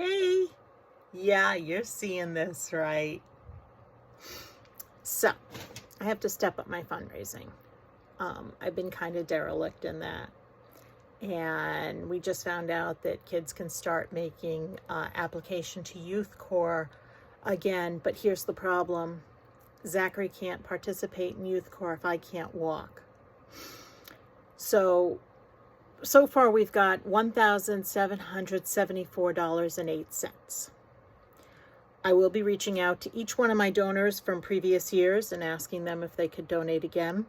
Hey, yeah, you're seeing this, right? So, I have to step up my fundraising. I've been kind of derelict in that. And we just found out that kids can start making application to Youth Corps again. But here's the problem. Zachary can't participate in Youth Corps if I can't walk. So far we've got $1,774.08. I will be reaching out to each one of my donors from previous years and asking them if they could donate again.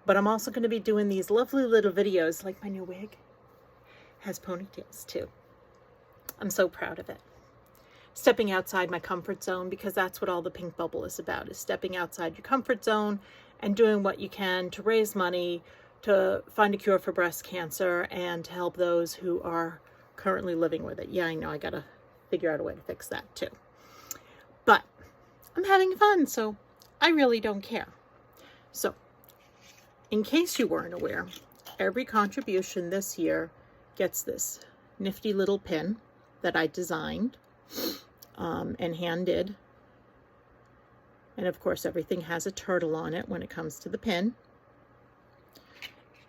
But I'm also going to be doing these lovely little videos, like my new wig has ponytails too. I'm so proud of it. Stepping outside my comfort zone, because that's what all the Pink Bubble is about, is stepping outside your comfort zone and doing what you can to raise money to find a cure for breast cancer and to help those who are currently living with it. Yeah, I know, I got to figure out a way to fix that too. But I'm having fun, so I really don't care. So, in case you weren't aware, every contribution this year gets this nifty little pin that I designed and hand did. And of course, everything has a turtle on it when it comes to the pin.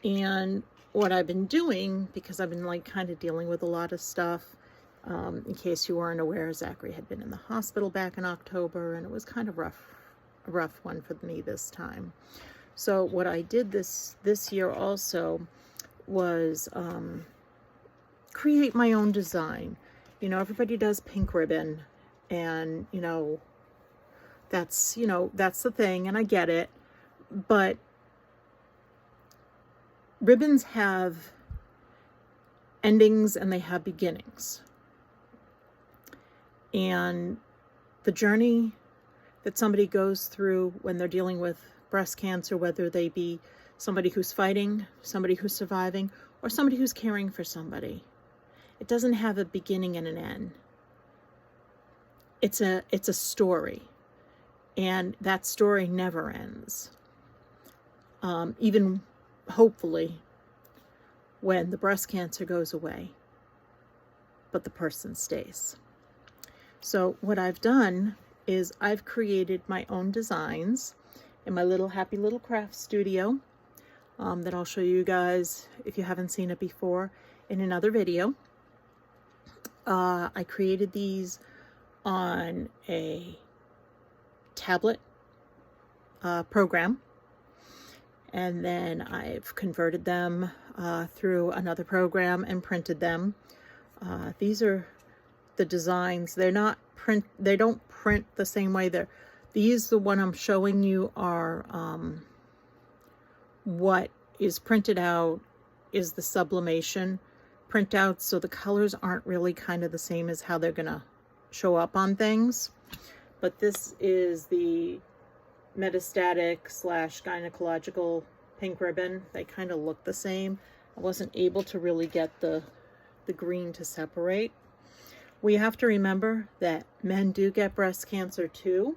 And what I've been doing, because I've been like kind of dealing with a lot of stuff, in case you weren't aware, Zachary had been in the hospital back in October, and it was kind of a rough one for me this time. So what I did this year also was create my own design. You know, everybody does pink ribbon, and that's the thing, and I get it, but ribbons have endings and they have beginnings. And the journey that somebody goes through when they're dealing with breast cancer, whether they be somebody who's fighting, somebody who's surviving, or somebody who's caring for somebody, it doesn't have a beginning and an end. It's a story, and that story never ends. Even hopefully when the breast cancer goes away, but the person stays. So what I've done is I've created my own designs in my little happy little craft studio that I'll show you guys, if you haven't seen it before, in another video. I created these on a tablet program, and then I've converted them through another program and printed them. These are the designs. They don't print the same way. The one I'm showing you are what is printed out is the sublimation printout, so the colors aren't really kind of the same as how they're gonna show up on things. But this is the metastatic / gynecological pink ribbon. They kind of look the same. I wasn't able to really get the green to separate. We have to remember that men do get breast cancer too.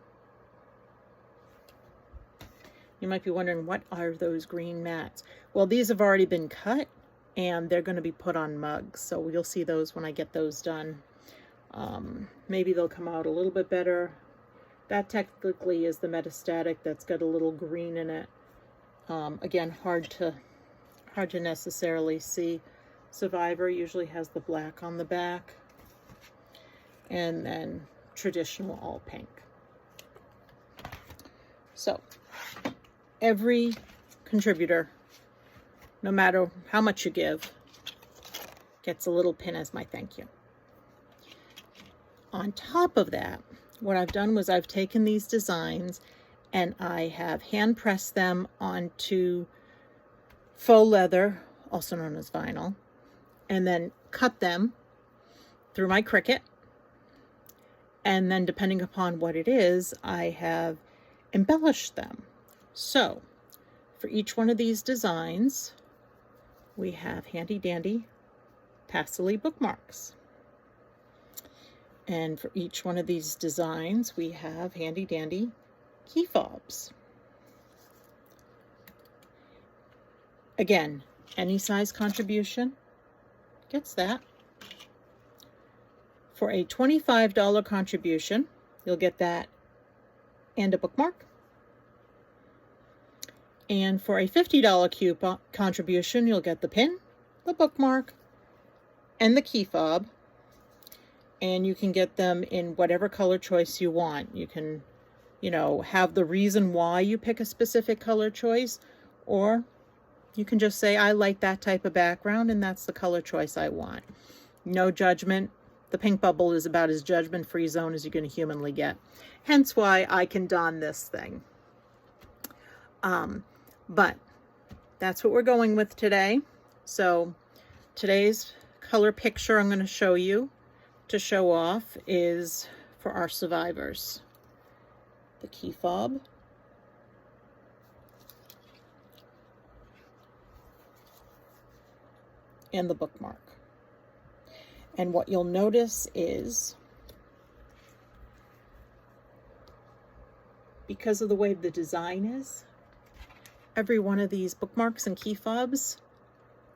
You might be wondering, what are those green mats? Well, these have already been cut and they're going to be put on mugs. So you'll see those when I get those done. Maybe they'll come out a little bit better. That technically is the metastatic that's got a little green in it. Again, hard to necessarily see. Survivor usually has the black on the back. And then traditional all pink. So every contributor, no matter how much you give, gets a little pin as my thank you. On top of that, what I've done was I've taken these designs and I have hand pressed them onto faux leather, also known as vinyl, and then cut them through my Cricut. And then depending upon what it is, I have embellished them. So for each one of these designs, we have handy dandy pastely bookmarks. And for each one of these designs, we have handy dandy key fobs. Again, any size contribution gets that. For a $25 contribution, you'll get that and a bookmark. And for a $50 coupon contribution, you'll get the pin, the bookmark, and the key fob. And you can get them in whatever color choice you want. You can, have the reason why you pick a specific color choice, or you can just say, I like that type of background and that's the color choice I want. No judgment. The pink bubble is about as judgment-free zone as you can humanly get. Hence why I can don this thing. But that's what we're going with today. So today's color picture I'm going to show you to show off is for our survivors. The key fob. And the bookmark. And what you'll notice is, because of the way the design is, every one of these bookmarks and key fobs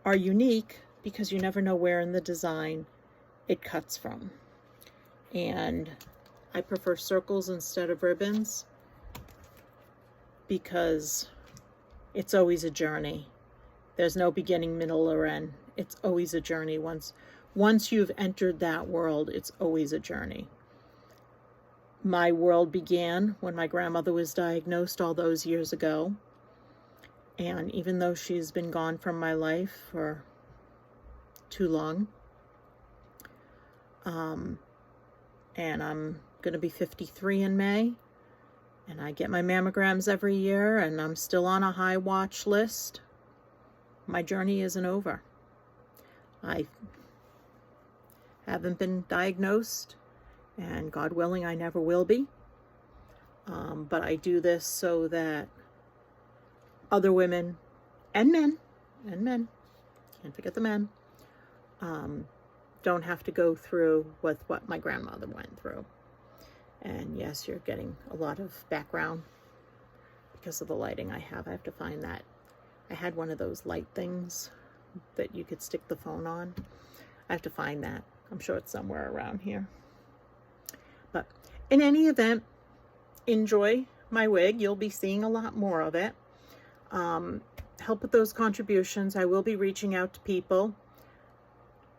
are unique because you never know where in the design it cuts from. And I prefer circles instead of ribbons because it's always a journey. There's no beginning, middle, or end. It's always a journey. Once you've entered that world, it's always a journey. My world began when my grandmother was diagnosed all those years ago. And even though she's been gone from my life for too long, and I'm going to be 53 in May, and I get my mammograms every year, and I'm still on a high watch list, my journey isn't over. I haven't been diagnosed, and God willing, I never will be. But I do this so that other women and men, can't forget the men, don't have to go through with what my grandmother went through. And yes, you're getting a lot of background because of the lighting I have. I have to find that. I had one of those light things that you could stick the phone on. I have to find that. I'm sure it's somewhere around here. But in any event, enjoy my wig. You'll be seeing a lot more of it. Help with those contributions. I will be reaching out to people.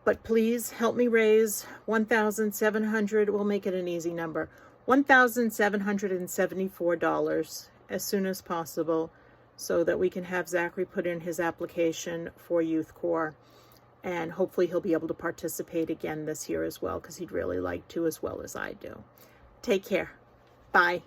But please help me raise $1,700. We'll make it an easy number. $1,774 as soon as possible, so that we can have Zachary put in his application for Youth Corps. And hopefully he'll be able to participate again this year as well, because he'd really like to, as well as I do. Take care. Bye.